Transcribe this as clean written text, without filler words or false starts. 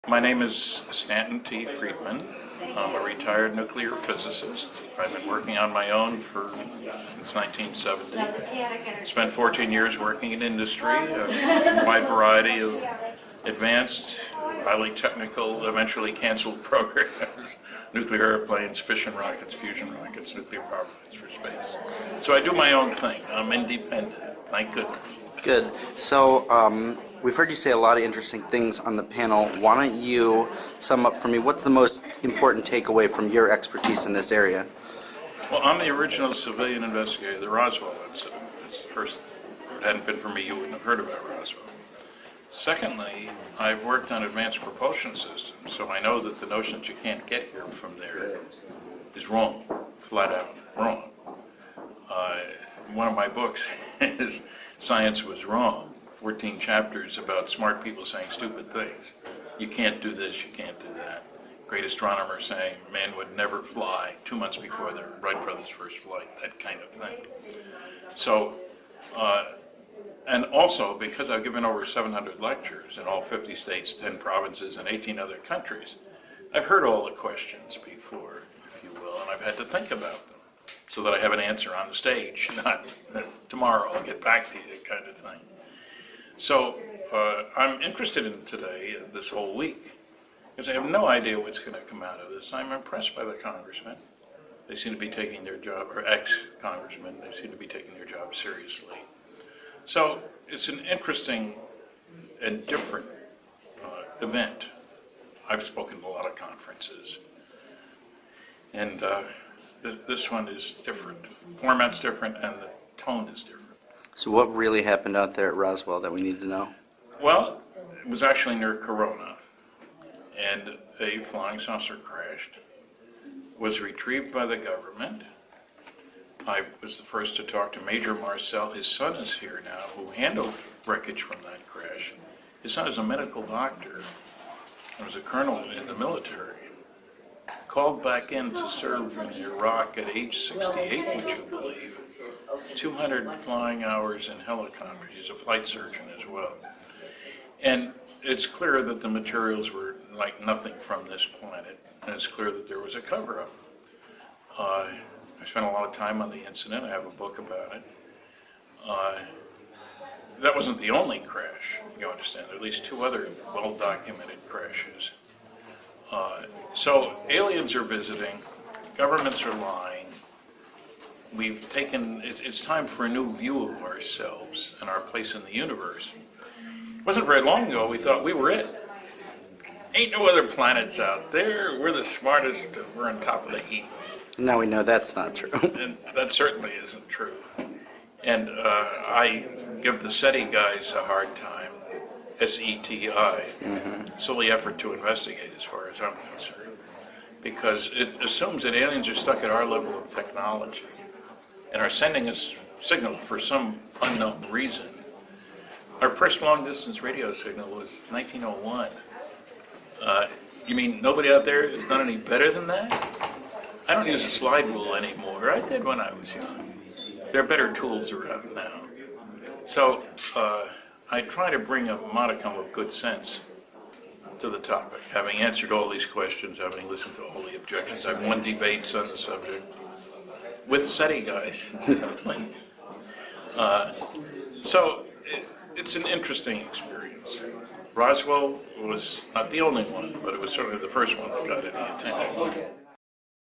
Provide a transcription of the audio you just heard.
My name is Stanton T. Friedman. I'm a retired nuclear physicist. I've been working on my own since 1970. Spent 14 years working in industry, a wide variety of advanced, highly technical, eventually canceled programs, nuclear airplanes, fission rockets, fusion rockets, nuclear power plants for space. So I do my own thing. I'm independent, thank goodness. Good. So we've heard you say a lot of interesting things on the panel. Why don't you sum up for me what's the most important takeaway from your expertise in this area? Well, I'm the original civilian investigator of the Roswell incident. It's the first. If it hadn't been for me, you wouldn't have heard about Roswell. Secondly, I've worked on advanced propulsion systems, so I know that the notion that you can't get here from there is wrong, flat out wrong. One of my books is Science Was Wrong, 14 chapters about smart people saying stupid things. You can't do this, you can't do that. Great astronomer saying man would never fly 2 months before the Wright brothers' first flight, that kind of thing. So, and also because I've given over 700 lectures in all 50 states, 10 provinces, and 18 other countries, I've heard all the questions before, if you will, and I've had to think about them so that I have an answer on the stage, not tomorrow I'll get back to you kind of thing. So I'm interested in today, this whole week, because I have no idea what's going to come out of this. I'm impressed by the congressmen. They seem to be taking their job, or ex-congressmen, they seem to be taking their job seriously. So it's an interesting and different event. I've spoken at a lot of conferences, and this one is different. Format's different, and the tone is different. So what really happened out there at Roswell that we need to know? Well, it was actually near Corona, and a flying saucer crashed, was retrieved by the government. I was the first to talk to Major Marcel. His son is here now, who handled wreckage from that crash. His son is a medical doctor and was a colonel in the military. Called back in to serve in Iraq at age 68, would you believe? 200 flying hours in helicopters. He's a flight surgeon as well. And it's clear that the materials were like nothing from this planet, and it's clear that there was a cover-up. I spent a lot of time on the incident. I have a book about it. That wasn't the only crash, you understand. There are at least 2 other well-documented crashes. So aliens are visiting, governments are lying. We've taken, it's time for a new view of ourselves and our place in the universe. It wasn't very long ago we thought we were it. Ain't no other planets out there. We're the smartest, we're on top of the heap. Now we know that's not true. And that certainly isn't true. And I give the SETI guys a hard time, S-E-T-I, silly effort to investigate as far as I'm concerned, because it assumes that aliens are stuck at our level of technology and are sending us signals for some unknown reason. Our first long-distance radio signal was 1901. You mean nobody out there has done any better than that? I don't use a slide rule anymore. I did when I was young. There are better tools around now. So I try to bring a modicum of good sense to the topic, having answered all these questions, having listened to all the objections. I've won debates on the subject with SETI guys, incidentally. So it's an interesting experience. Roswell was not the only one, but it was certainly the first one that got any attention.